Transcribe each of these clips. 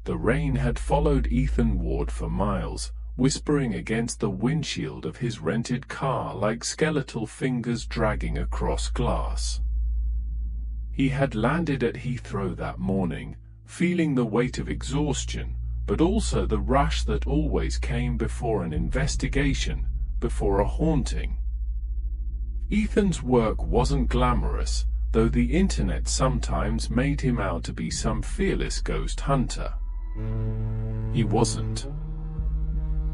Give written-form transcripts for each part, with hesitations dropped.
The rain had followed Ethan Ward for miles, whispering against the windshield of his rented car like skeletal fingers dragging across glass. He had landed at Heathrow that morning, feeling the weight of exhaustion, but also the rush that always came before an investigation, before a haunting. Ethan's work wasn't glamorous, though the internet sometimes made him out to be some fearless ghost hunter. He wasn't.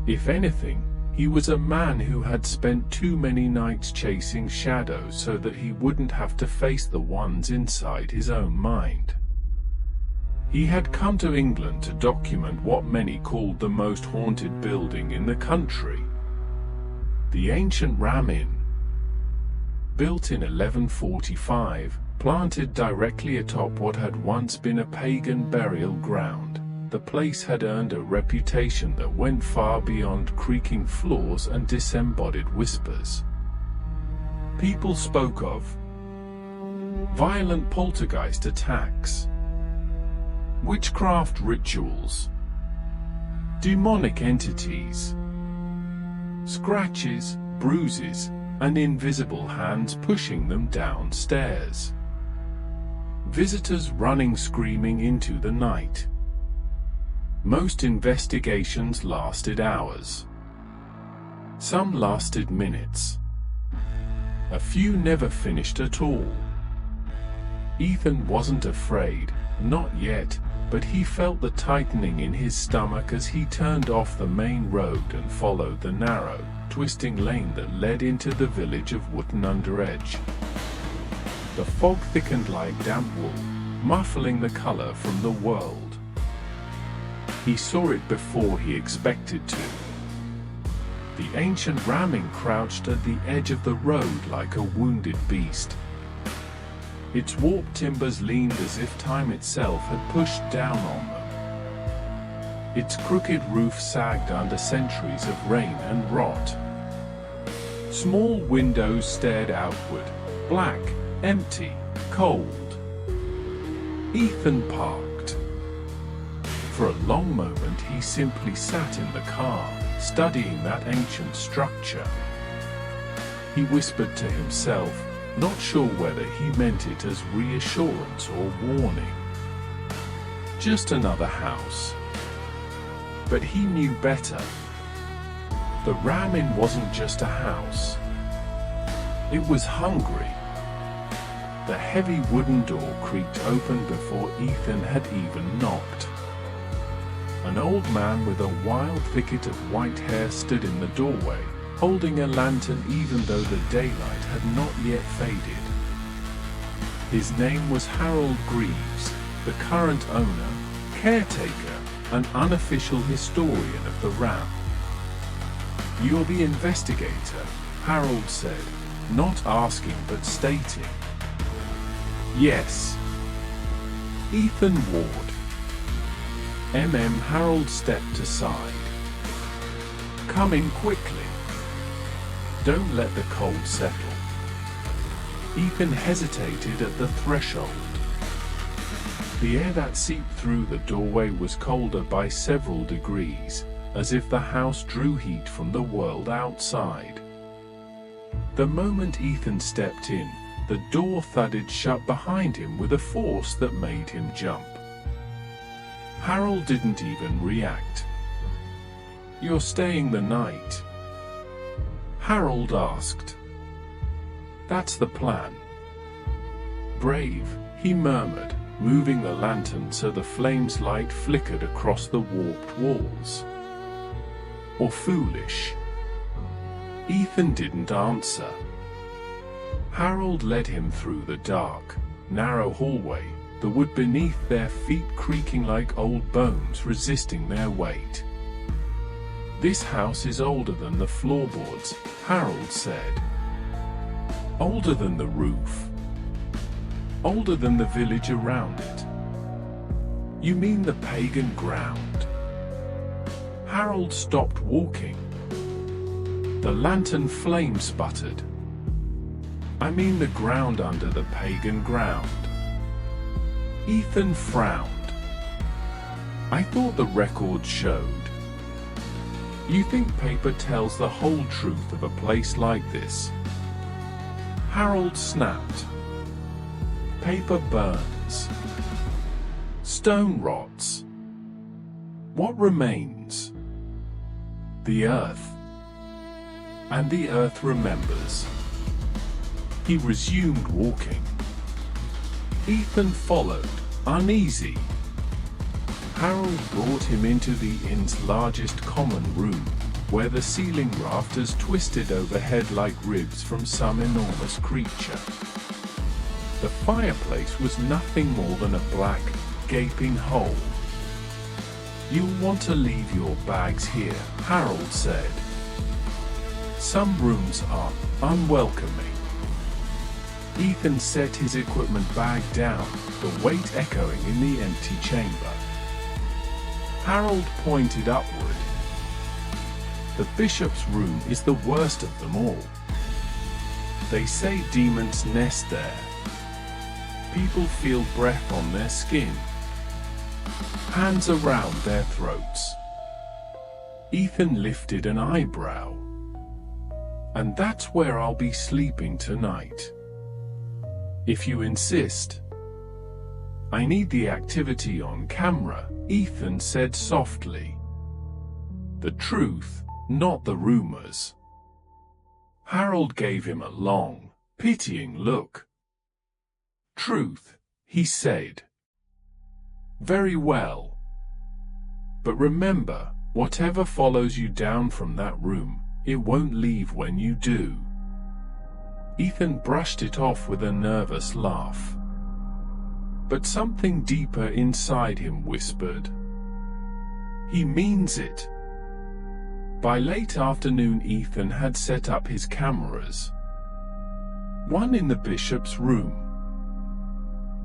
If anything, he was a man who had spent too many nights chasing shadows so that he wouldn't have to face the ones inside his own mind. He had come to England to document what many called the most haunted building in the country. The ancient Ram Inn. Built in 1145, planted directly atop what had once been a pagan burial ground, the place had earned a reputation that went far beyond creaking floors and disembodied whispers. People spoke of violent poltergeist attacks, witchcraft rituals, demonic entities, scratches, bruises, and invisible hands pushing them downstairs. Visitors running screaming into the night. Most investigations lasted hours. Some lasted minutes. A few never finished at all. Ethan wasn't afraid, not yet, but he felt the tightening in his stomach as he turned off the main road and followed the narrow, twisting lane that led into the village of Wootton-under-Edge. The fog thickened like damp wool, muffling the color from the world. He saw it before he expected to. The ancient Ram Inn crouched at the edge of the road like a wounded beast. Its warped timbers leaned as if time itself had pushed down on them. Its crooked roof sagged under centuries of rain and rot. Small windows stared outward, black, empty, cold. Ethan parked. For a long moment he simply sat in the car, studying that ancient structure. He whispered to himself, not sure whether he meant it as reassurance or warning. Just another house. But he knew better. The Ram Inn wasn't just a house. It was hungry. The heavy wooden door creaked open before Ethan had even knocked. An old man with a wild thicket of white hair stood in the doorway, holding a lantern even though the daylight had not yet faded. His name was Harold Greaves, the current owner, caretaker, and unofficial historian of the Ram. "You're the investigator," Harold said, not asking but stating. "Yes." Ethan Ward. Harold stepped aside. "Come in quickly. Don't let the cold settle." Ethan hesitated at the threshold. The air that seeped through the doorway was colder by several degrees, as if the house drew heat from the world outside. The moment Ethan stepped in, the door thudded shut behind him with a force that made him jump. Harold didn't even react. "You're staying the night?" Harold asked. "That's the plan." "Brave," he murmured, moving the lantern so the flame's light flickered across the warped walls. "Or foolish?" Ethan didn't answer. Harold led him through the dark, narrow hallway, the wood beneath their feet creaking like old bones resisting their weight. "This house is older than the floorboards," Harold said. "Older than the roof. Older than the village around it." "You mean the pagan ground?" Harold stopped walking. The lantern flame sputtered. "I mean the ground under the pagan ground." Ethan frowned. I thought the record showed. You think paper tells the whole truth of a place like this? Harold snapped. Paper burns. Stone rots. What remains? The earth. And the earth remembers. He resumed walking. Ethan followed, uneasy. Harold brought him into the inn's largest common room, where the ceiling rafters twisted overhead like ribs from some enormous creature. The fireplace was nothing more than a black, gaping hole. "You'll want to leave your bags here," Harold said. "Some rooms are unwelcoming." Ethan set his equipment bag down, the weight echoing in the empty chamber. Harold pointed upward. "The bishop's room is the worst of them all. They say demons nest there. People feel breath on their skin. Hands around their throats." Ethan lifted an eyebrow. "And that's where I'll be sleeping tonight. If you insist." "I need the activity on camera," Ethan said softly. "The truth, not the rumors." Harold gave him a long, pitying look. "Truth," he said. "Very well. But remember, whatever follows you down from that room, it won't leave when you do." Ethan brushed it off with a nervous laugh. But something deeper inside him whispered, "He means it." By late afternoon, Ethan had set up his cameras. One in the bishop's room.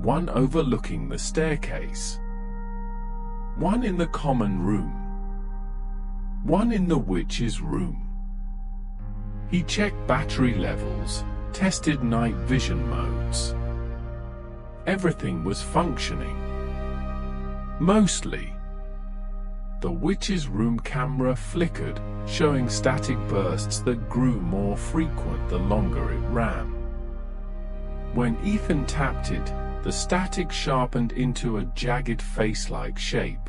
One overlooking the staircase. One in the common room. One in the witch's room. He checked battery levels, tested night vision modes. Everything was functioning. Mostly. The witch's room camera flickered, showing static bursts that grew more frequent the longer it ran. When Ethan tapped it, the static sharpened into a jagged face-like shape.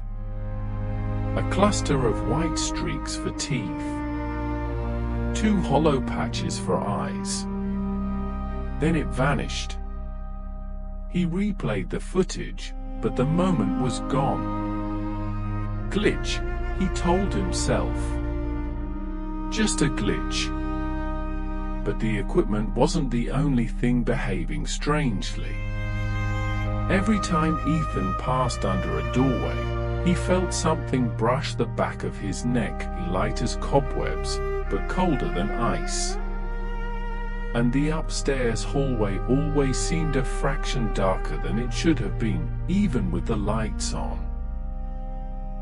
A cluster of white streaks for teeth. 2 hollow patches for eyes. Then it vanished. He replayed the footage, but the moment was gone. Glitch, he told himself. Just a glitch. But the equipment wasn't the only thing behaving strangely. Every time Ethan passed under a doorway, he felt something brush the back of his neck, light as cobwebs, but colder than ice. And the upstairs hallway always seemed a fraction darker than it should have been, even with the lights on.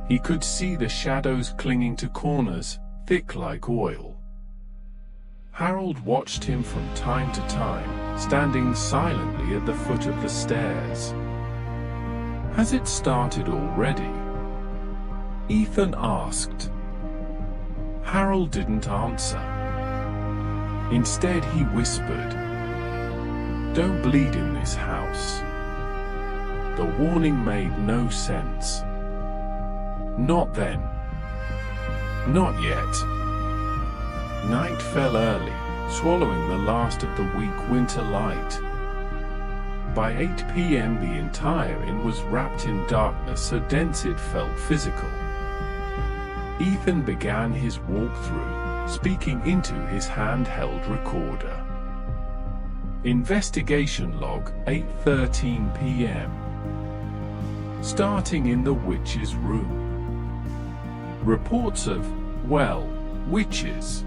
He could see the shadows clinging to corners, thick like oil. Harold watched him from time to time, standing silently at the foot of the stairs. "Has it started already?" Ethan asked. Harold didn't answer. Instead he whispered, "Don't bleed in this house." The warning made no sense. Not then. Not yet. Night fell early, swallowing the last of the weak winter light. By 8 p.m. the entire inn was wrapped in darkness so dense it felt physical. Ethan began his walkthrough, speaking into his handheld recorder. Investigation log, 8:13 p.m. Starting in the witch's room. Reports of, well, witches.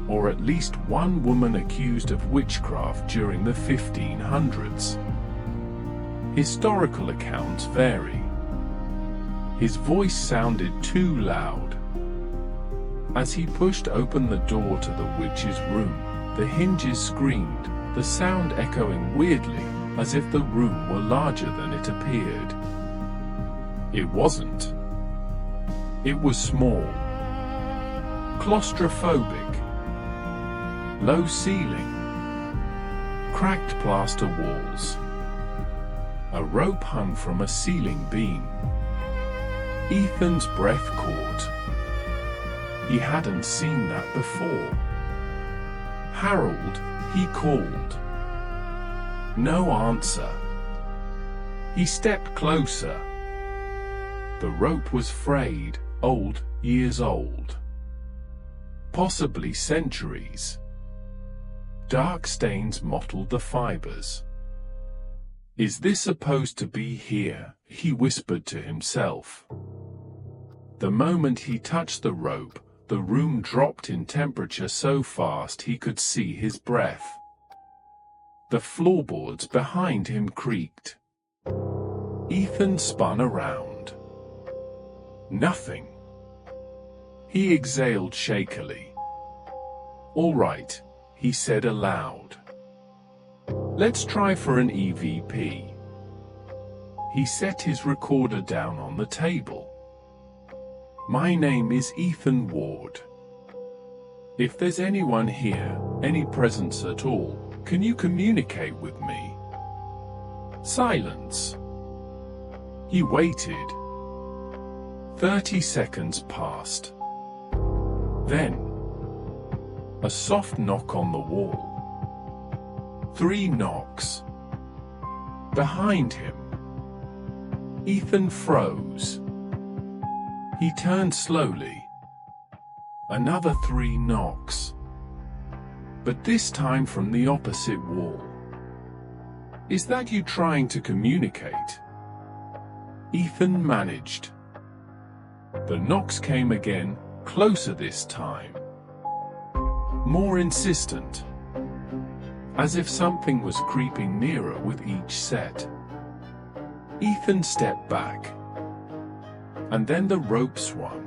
Or at least one woman accused of witchcraft during the 1500s. Historical accounts vary. His voice sounded too loud. As he pushed open the door to the witch's room, the hinges screamed, the sound echoing weirdly, as if the room were larger than it appeared. It wasn't. It was small, claustrophobic, low ceiling, cracked plaster walls. A rope hung from a ceiling beam. Ethan's breath caught. He hadn't seen that before. "Harold," he called. No answer. He stepped closer. The rope was frayed, old, years old. Possibly centuries. Dark stains mottled the fibers. "Is this supposed to be here?" he whispered to himself. The moment he touched the rope, the room dropped in temperature so fast he could see his breath. The floorboards behind him creaked. Ethan spun around. Nothing. He exhaled shakily. "All right," he said aloud. "Let's try for an EVP." He set his recorder down on the table. "My name is Ethan Ward. If there's anyone here, any presence at all, can you communicate with me?" Silence. He waited. 30 seconds passed. Then, a soft knock on the wall. 3 knocks. Behind him. Ethan froze. He turned slowly. Another 3 knocks. But this time from the opposite wall. "Is that you trying to communicate?" Ethan managed. The knocks came again, closer this time. More insistent. As if something was creeping nearer with each set. Ethan stepped back. And then the rope swung.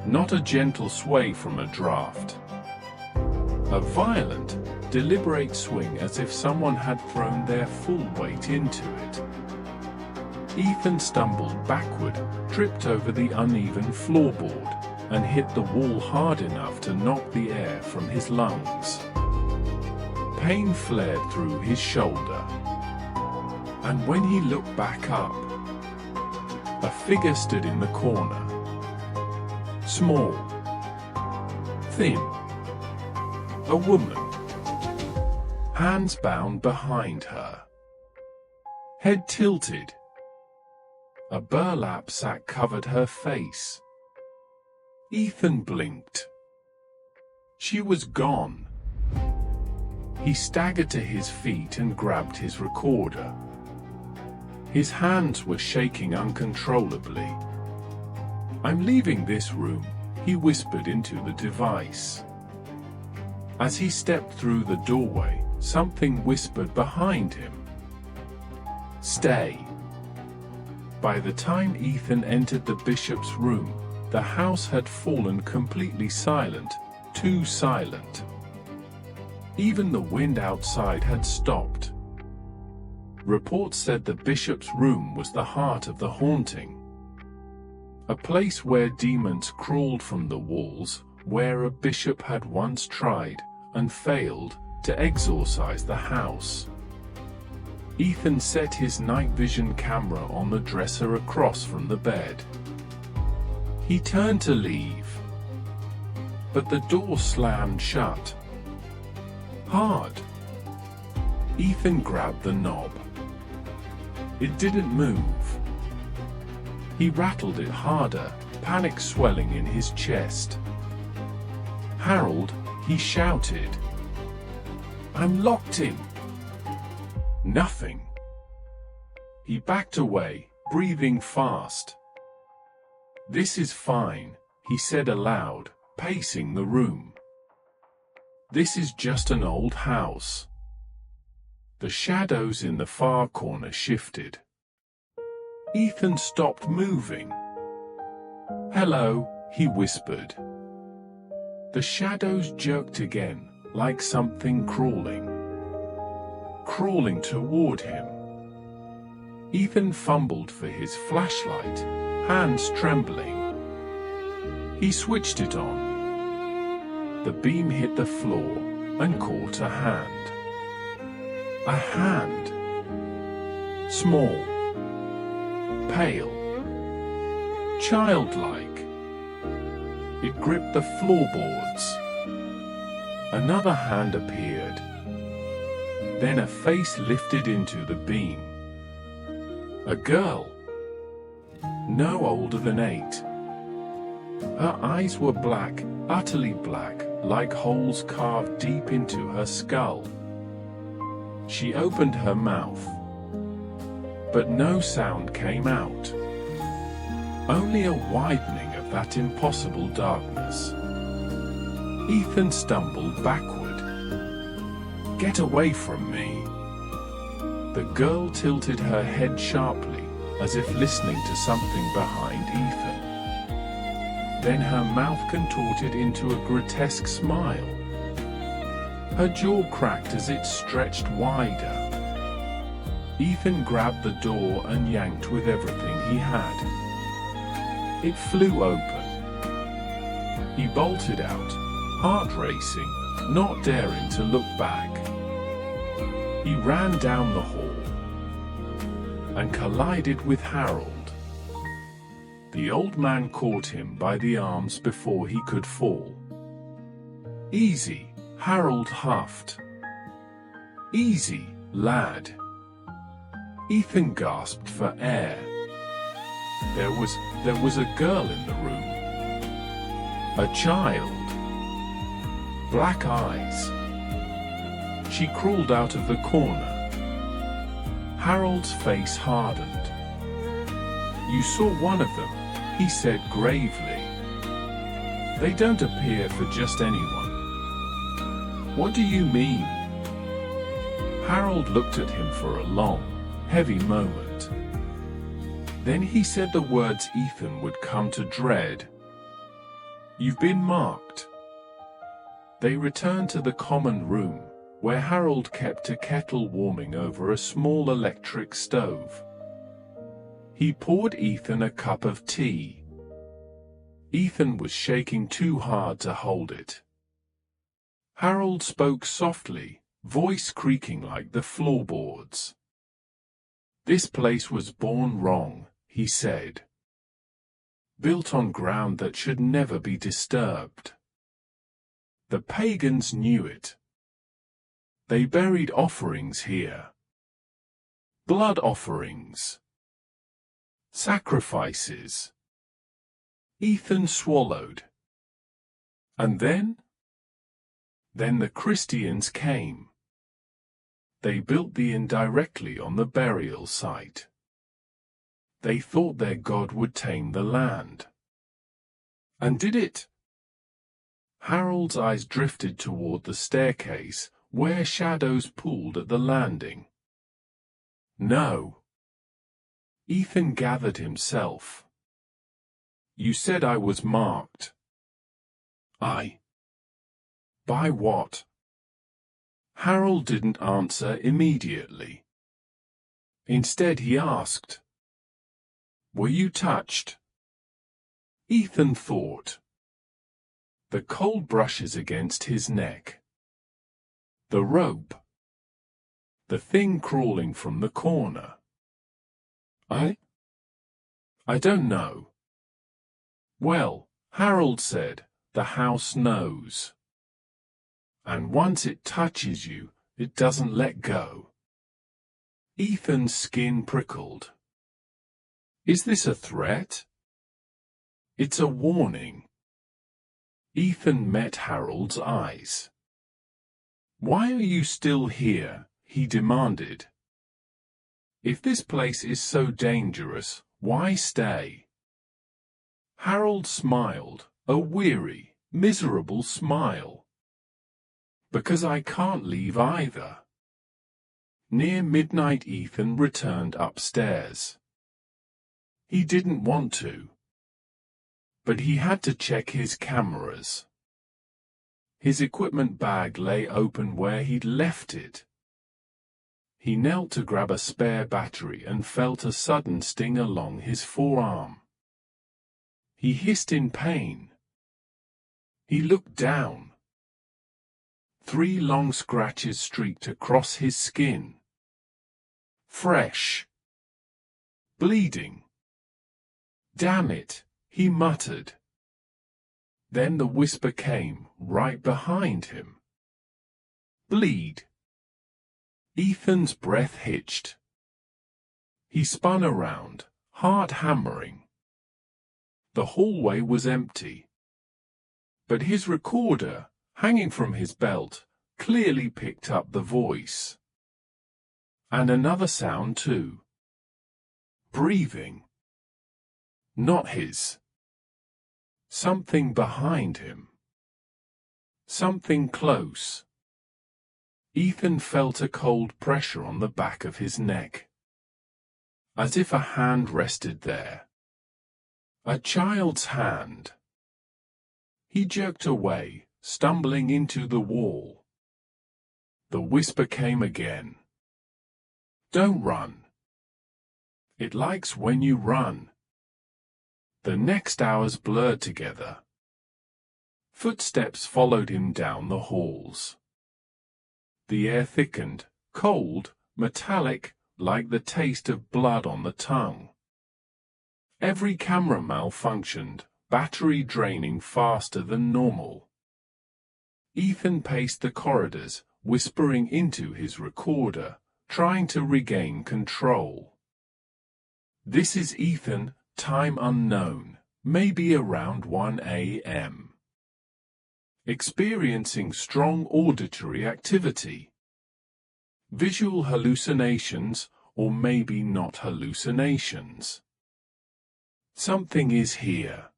Not a gentle sway from a draft. A violent, deliberate swing as if someone had thrown their full weight into it. Ethan stumbled backward, tripped over the uneven floorboard, and hit the wall hard enough to knock the air from his lungs. Pain flared through his shoulder. And when he looked back up, a figure stood in the corner. Small. Thin. A woman. Hands bound behind her. Head tilted. A burlap sack covered her face. Ethan blinked. She was gone. He staggered to his feet and grabbed his recorder. His hands were shaking uncontrollably. "I'm leaving this room," he whispered into the device. As he stepped through the doorway, something whispered behind him. "Stay." By the time Ethan entered the bishop's room, the house had fallen completely silent, too silent. Even the wind outside had stopped. Reports said the bishop's room was the heart of the haunting. A place where demons crawled from the walls, where a bishop had once tried, and failed, to exorcise the house. Ethan set his night vision camera on the dresser across from the bed. He turned to leave. But the door slammed shut. Hard. Ethan grabbed the knob. It didn't move. He rattled it harder, panic swelling in his chest. "Harold," he shouted. "I'm locked in." Nothing. He backed away, breathing fast. "This is fine," he said aloud, pacing the room. "This is just an old house." The shadows in the far corner shifted. Ethan stopped moving. "Hello," he whispered. The shadows jerked again, like something crawling toward him. Ethan fumbled for his flashlight, hands trembling. He switched it on. The beam hit the floor and caught a hand. A hand. Small. Pale. Childlike. It gripped the floorboards. Another hand appeared. Then a face lifted into the beam. A girl. No older than 8. Her eyes were black, utterly black, like holes carved deep into her skull. She opened her mouth, but no sound came out. Only a widening of that impossible darkness. Ethan stumbled backward. "Get away from me!" The girl tilted her head sharply, as if listening to something behind Ethan. Then her mouth contorted into a grotesque smile. Her jaw cracked as it stretched wider. Ethan grabbed the door and yanked with everything he had. It flew open. He bolted out, heart racing, not daring to look back. He ran down the hall and collided with Harold. The old man caught him by the arms before he could fall. "Easy," Harold huffed. "Easy, lad." Ethan gasped for air. There was a girl in the room. A child. Black eyes. She crawled out of the corner. Harold's face hardened. "You saw one of them," he said gravely. "They don't appear for just anyone." "What do you mean?" Harold looked at him for a long, heavy moment. Then he said the words Ethan would come to dread. "You've been marked." They returned to the common room, where Harold kept a kettle warming over a small electric stove. He poured Ethan a cup of tea. Ethan was shaking too hard to hold it. Harold spoke softly, voice creaking like the floorboards. "This place was born wrong," he said. "Built on ground that should never be disturbed. The pagans knew it. They buried offerings here. Blood offerings. Sacrifices." Ethan swallowed. "And then?" "Then the Christians came. They built the inn directly on the burial site. They thought their God would tame the land. And did it?" Harold's eyes drifted toward the staircase, where shadows pooled at the landing. "No." Ethan gathered himself. "You said I was marked." "I? By what?" Harold didn't answer immediately. Instead he asked, "Were you touched?" Ethan thought. The cold brushes against his neck. The rope. The thing crawling from the corner. I don't know." "Well," Harold said, "the house knows. And once it touches you, it doesn't let go." Ethan's skin prickled. "Is this a threat?" "It's a warning." Ethan met Harold's eyes. "Why are you still here?" he demanded. "If this place is so dangerous, why stay?" Harold smiled, a weary, miserable smile. "Because I can't leave either." Near midnight Ethan returned upstairs. He didn't want to. But he had to check his cameras. His equipment bag lay open where he'd left it. He knelt to grab a spare battery and felt a sudden sting along his forearm. He hissed in pain. He looked down. 3 long scratches streaked across his skin. Fresh. Bleeding. Damn it, he muttered. Then the whisper came, right behind him. Bleed. Ethan's breath hitched. He spun around, heart hammering. The hallway was empty. But his recorder, hanging from his belt, clearly picked up the voice. And another sound too. Breathing. Not his. Something behind him. Something close. Ethan felt a cold pressure on the back of his neck. As if a hand rested there. A child's hand. He jerked away, stumbling into the wall. The whisper came again. Don't run. It likes when you run. The next hours blurred together. Footsteps followed him down the halls. The air thickened, cold, metallic, like the taste of blood on the tongue. Every camera malfunctioned, battery draining faster than normal. Ethan paced the corridors, whispering into his recorder, trying to regain control. This is Ethan, time unknown, maybe around 1 a.m. Experiencing strong auditory activity. Visual hallucinations, or maybe not hallucinations. Something is here.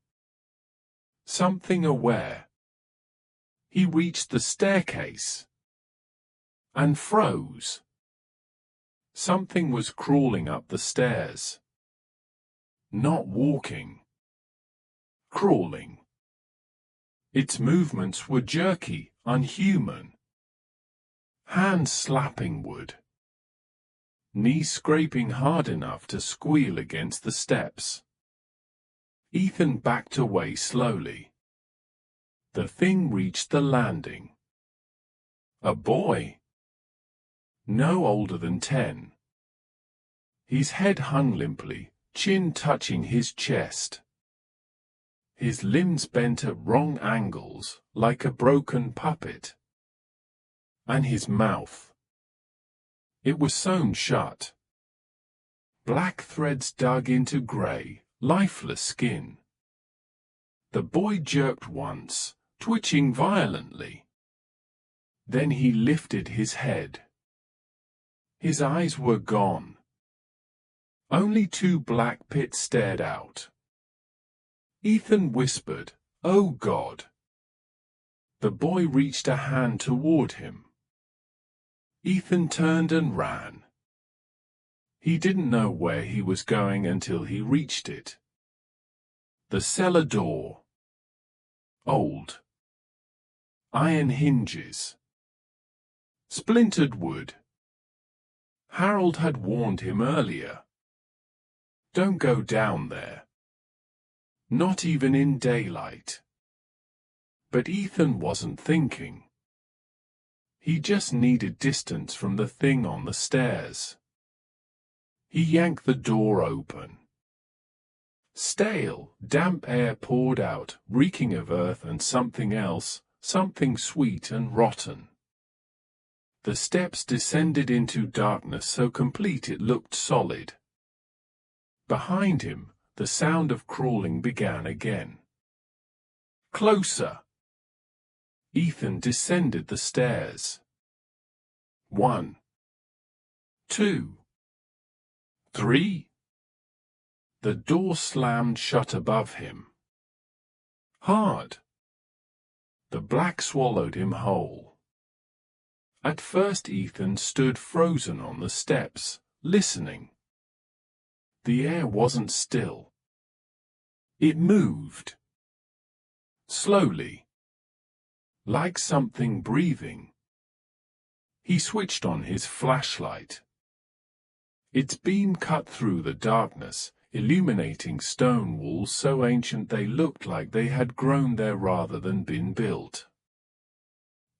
Something aware. He reached the staircase. And froze. Something was crawling up the stairs. Not walking. Crawling. Its movements were jerky, unhuman. Hands slapping wood. Knees scraping hard enough to squeal against the steps. Ethan backed away slowly. The thing reached the landing. A boy. No older than 10. His head hung limply, chin touching his chest. His limbs bent at wrong angles, like a broken puppet. And his mouth. It was sewn shut. Black threads dug into grey, lifeless skin. The boy jerked once, twitching violently. Then he lifted his head. His eyes were gone. Only 2 black pits stared out. Ethan whispered, "Oh God." The boy reached a hand toward him. Ethan turned and ran. He didn't know where he was going until he reached it. The cellar door. Old. Iron hinges. Splintered wood. Harold had warned him earlier. Don't go down there. Not even in daylight. But Ethan wasn't thinking. He just needed distance from the thing on the stairs. He yanked the door open. Stale, damp air poured out, reeking of earth and something else, something sweet and rotten. The steps descended into darkness so complete it looked solid. Behind him, the sound of crawling began again. Closer. Ethan descended the stairs. 1, 2, 3. The door slammed shut above him. Hard. The black swallowed him whole. At first Ethan stood frozen on the steps, listening. The air wasn't still. It moved. Slowly. Like something breathing. He switched on his flashlight. Its beam cut through the darkness, illuminating stone walls so ancient they looked like they had grown there rather than been built.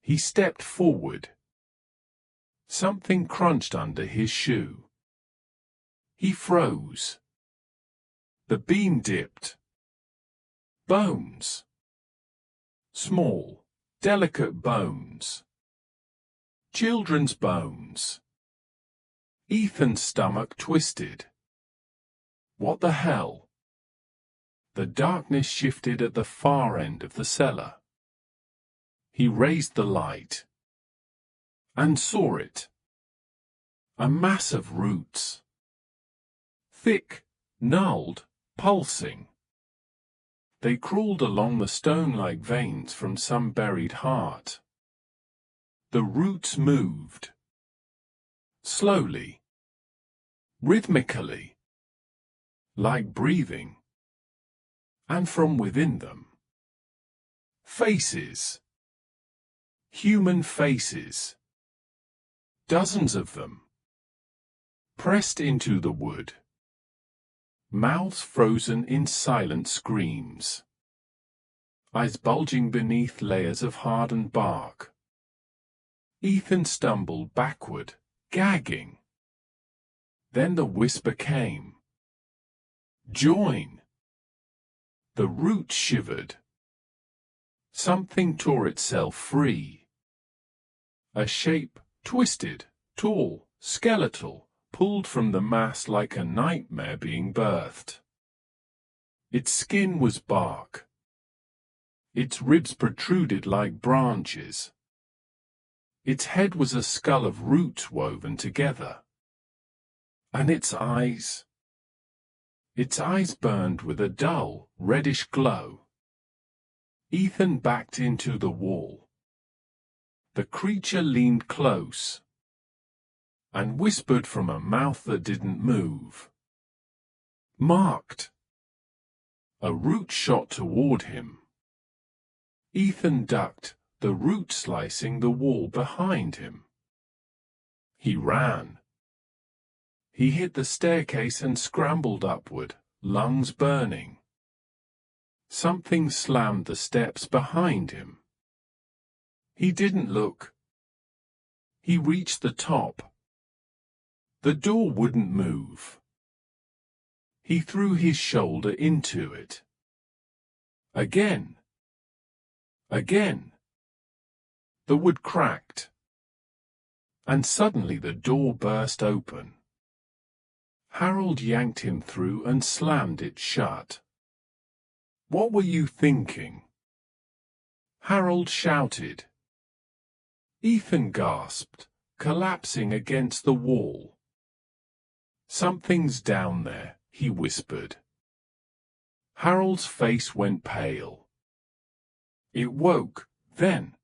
He stepped forward. Something crunched under his shoe. He froze. The beam dipped. Bones. Small, delicate bones. Children's bones. Ethan's stomach twisted. What the hell? The darkness shifted at the far end of the cellar. He raised the light and saw it. A mass of roots. Thick, gnarled, pulsing. They crawled along the stone like veins from some buried heart. The roots moved. Slowly. Rhythmically. Like breathing. And from within them. Faces. Human faces. Dozens of them. Pressed into the wood. Mouths frozen in silent screams. Eyes bulging beneath layers of hardened bark. Ethan stumbled backward, gagging. Then the whisper came. Join. The roots shivered. Something tore itself free. A shape, twisted, tall, skeletal, pulled from the mass like a nightmare being birthed. Its skin was bark. Its ribs protruded like branches. Its head was a skull of roots woven together. And its eyes burned with a dull, reddish glow. Ethan backed into the wall. The creature leaned close and whispered from a mouth that didn't move. Marked. A root shot toward him. Ethan ducked, the root slicing the wall behind him. He ran. He hit the staircase and scrambled upward, lungs burning. Something slammed the steps behind him. He didn't look. He reached the top. The door wouldn't move. He threw his shoulder into it. Again. Again. The wood cracked. And suddenly the door burst open. Harold yanked him through and slammed it shut. What were you thinking? Harold shouted. Ethan gasped, collapsing against the wall. Something's down there, he whispered. Harold's face went pale. It woke, then.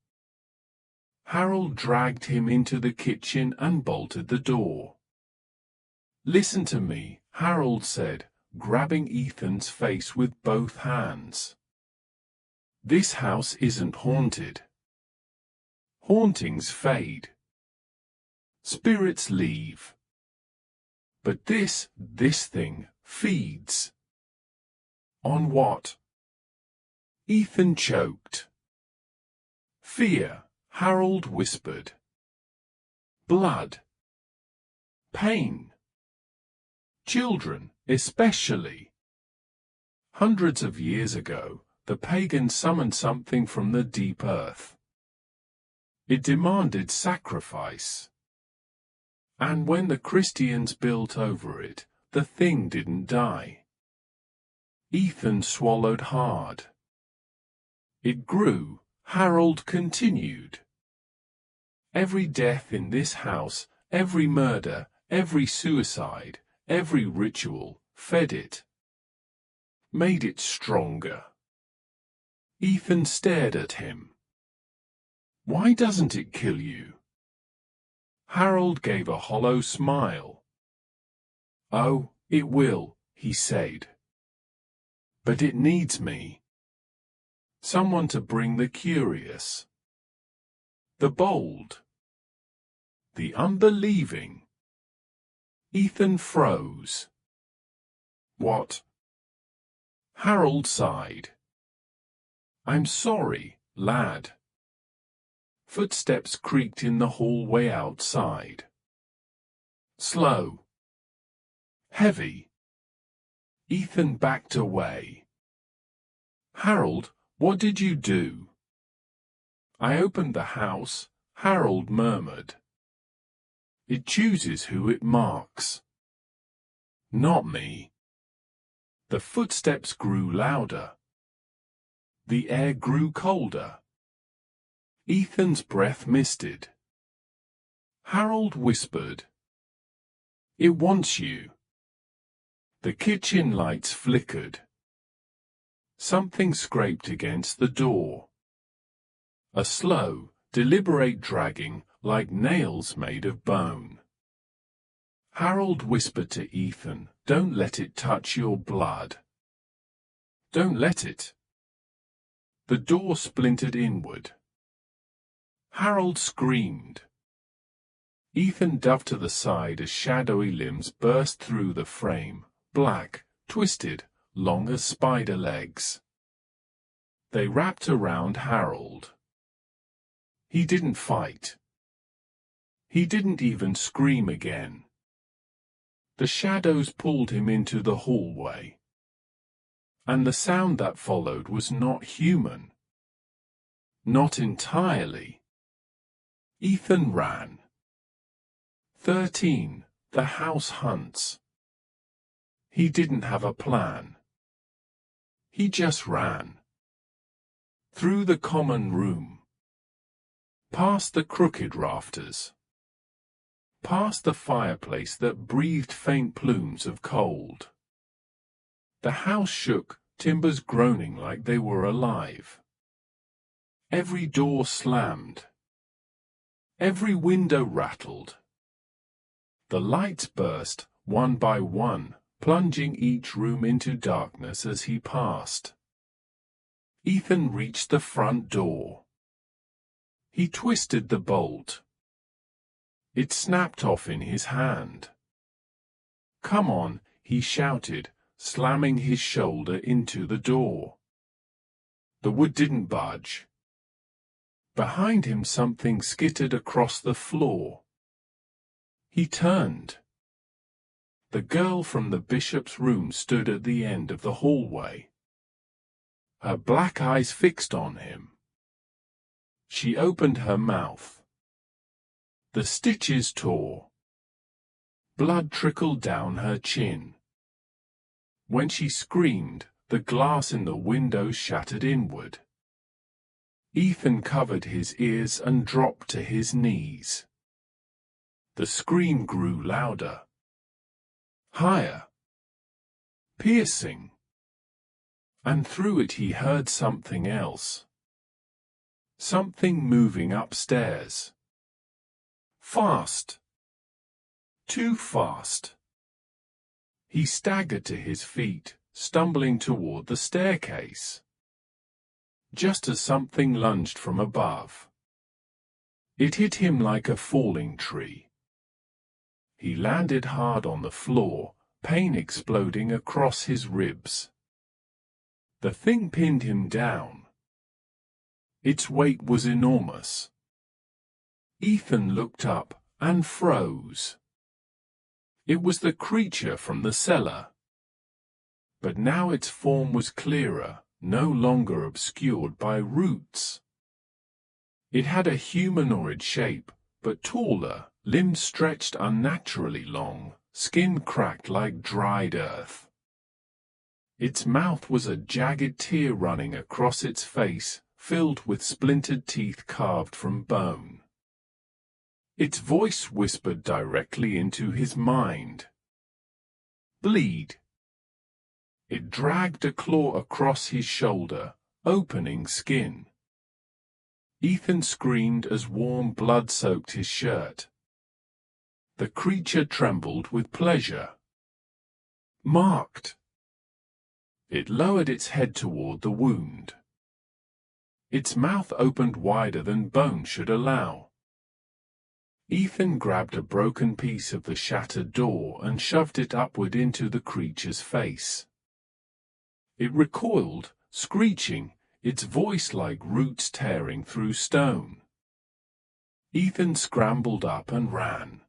Harold dragged him into the kitchen and bolted the door. Listen to me, Harold said, grabbing Ethan's face with both hands. This house isn't haunted. Hauntings fade. Spirits leave. But this thing feeds. On what? Ethan choked. Fear, Harold whispered. Blood. Pain. Children, especially. Hundreds of years ago, the pagan summoned something from the deep earth. It demanded sacrifice. And when the Christians built over it, the thing didn't die. Ethan swallowed hard. It grew, Harold continued. Every death in this house, every murder, every suicide, every ritual, fed it. Made it stronger. Ethan stared at him. Why doesn't it kill you? Harold gave a hollow smile. Oh, it will, he said. But it needs me. Someone to bring the curious, the bold, the unbelieving. Ethan froze. What? Harold sighed. I'm sorry, lad. Footsteps creaked in the hallway outside. Slow. Heavy. Ethan backed away. Harold, what did you do? I opened the house, Harold murmured. It chooses who it marks. Not me. The footsteps grew louder. The air grew colder. Ethan's breath misted. Harold whispered. It wants you. The kitchen lights flickered. Something scraped against the door. A slow, deliberate dragging, like nails made of bone. Harold whispered to Ethan, "Don't let it touch your blood. Don't let it." The door splintered inward. Harold screamed. Ethan dove to the side as shadowy limbs burst through the frame, black, twisted, long as spider legs. They wrapped around Harold. He didn't fight. He didn't even scream again. The shadows pulled him into the hallway. And the sound that followed was not human. Not entirely. Ethan ran. 13. The House Hunts. He didn't have a plan. He just ran. Through the common room. Past the crooked rafters. Past the fireplace that breathed faint plumes of cold. The house shook, timbers groaning like they were alive. Every door slammed. Every window rattled. The lights burst, one by one, plunging each room into darkness as he passed. Ethan reached the front door. He twisted the bolt. It snapped off in his hand. "Come on," he shouted, slamming his shoulder into the door. The wood didn't budge. Behind him something skittered across the floor. He turned. The girl from the bishop's room stood at the end of the hallway. Her black eyes fixed on him. She opened her mouth. The stitches tore. Blood trickled down her chin. When she screamed, the glass in the window shattered inward. Ethan covered his ears and dropped to his knees. The scream grew louder. Higher. Piercing. And through it he heard something else. Something moving upstairs. Fast. Too fast. He staggered to his feet, stumbling toward the staircase. Just as something lunged from above. It hit him like a falling tree. He landed hard on the floor, pain exploding across his ribs. The thing pinned him down. Its weight was enormous. Ethan looked up and froze. It was the creature from the cellar. But now its form was clearer, no longer obscured by roots. It had a humanoid shape, but taller, limbs stretched unnaturally long, skin cracked like dried earth. Its mouth was a jagged tear running across its face, filled with splintered teeth carved from bone. Its voice whispered directly into his mind. Bleed. It dragged a claw across his shoulder, opening skin. Ethan screamed as warm blood soaked his shirt. The creature trembled with pleasure. Marked. It lowered its head toward the wound. Its mouth opened wider than bone should allow. Ethan grabbed a broken piece of the shattered door and shoved it upward into the creature's face. It recoiled, screeching, its voice like roots tearing through stone. Ethan scrambled up and ran.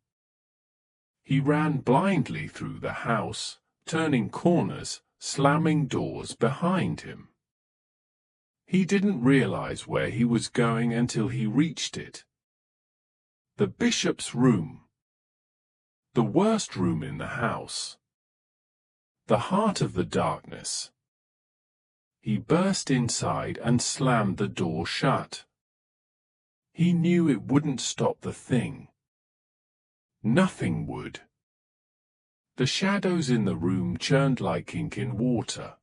He ran blindly through the house, turning corners, slamming doors behind him. He didn't realize where he was going until he reached it. The bishop's room. The worst room in the house. The heart of the darkness. He burst inside and slammed the door shut. He knew it wouldn't stop the thing. Nothing would. The shadows in the room churned like ink in water.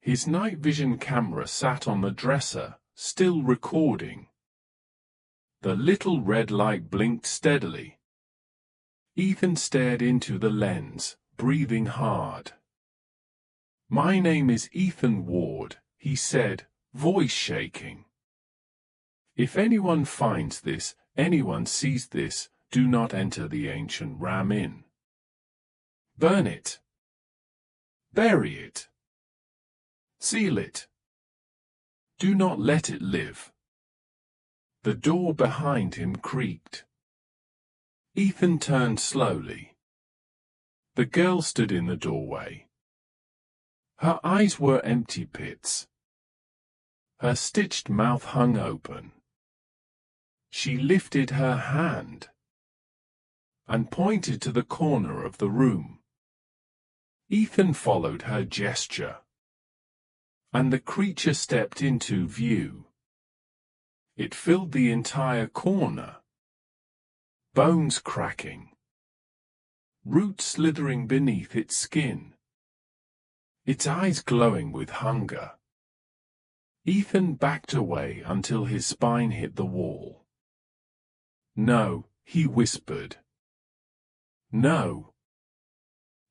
His night vision camera sat on the dresser, still recording. The little red light blinked steadily. Ethan stared into the lens, breathing hard. "My name is Ethan Ward," he said, voice shaking. "If anyone finds this, anyone sees this, do not enter the ancient Ram Inn. Burn it. Bury it. Seal it. Do not let it live." The door behind him creaked. Ethan turned slowly. The girl stood in the doorway. Her eyes were empty pits. Her stitched mouth hung open. She lifted her hand and pointed to the corner of the room. Ethan followed her gesture, and the creature stepped into view. It filled the entire corner. Bones cracking. Roots slithering beneath its skin. Its eyes glowing with hunger. Ethan backed away until his spine hit the wall. "No," he whispered. "No.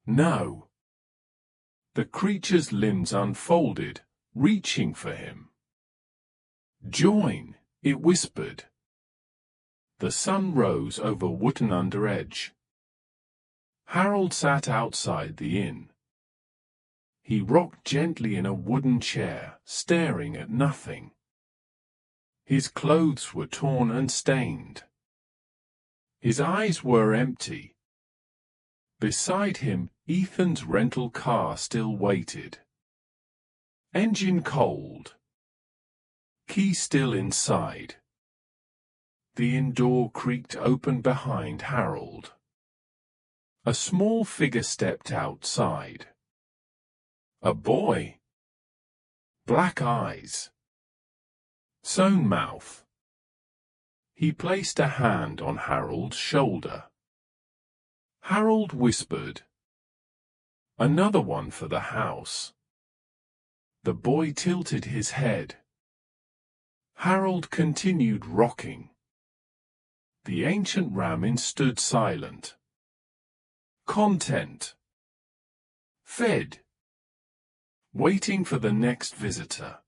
No." The creature's limbs unfolded, reaching for him. "Join," it whispered. The sun rose over Wootton Under Edge. Harold sat outside the inn. He rocked gently in a wooden chair, staring at nothing. His clothes were torn and stained. His eyes were empty. Beside him, Ethan's rental car still waited. Engine cold. Key still inside. The inn door creaked open behind Harold. A small figure stepped outside. A boy. Black eyes. Sewn mouth. He placed a hand on Harold's shoulder. Harold whispered, "Another one for the house." The boy tilted his head. Harold continued rocking. The ancient Ram Inn stood silent. Content. Fed. Waiting for the next visitor.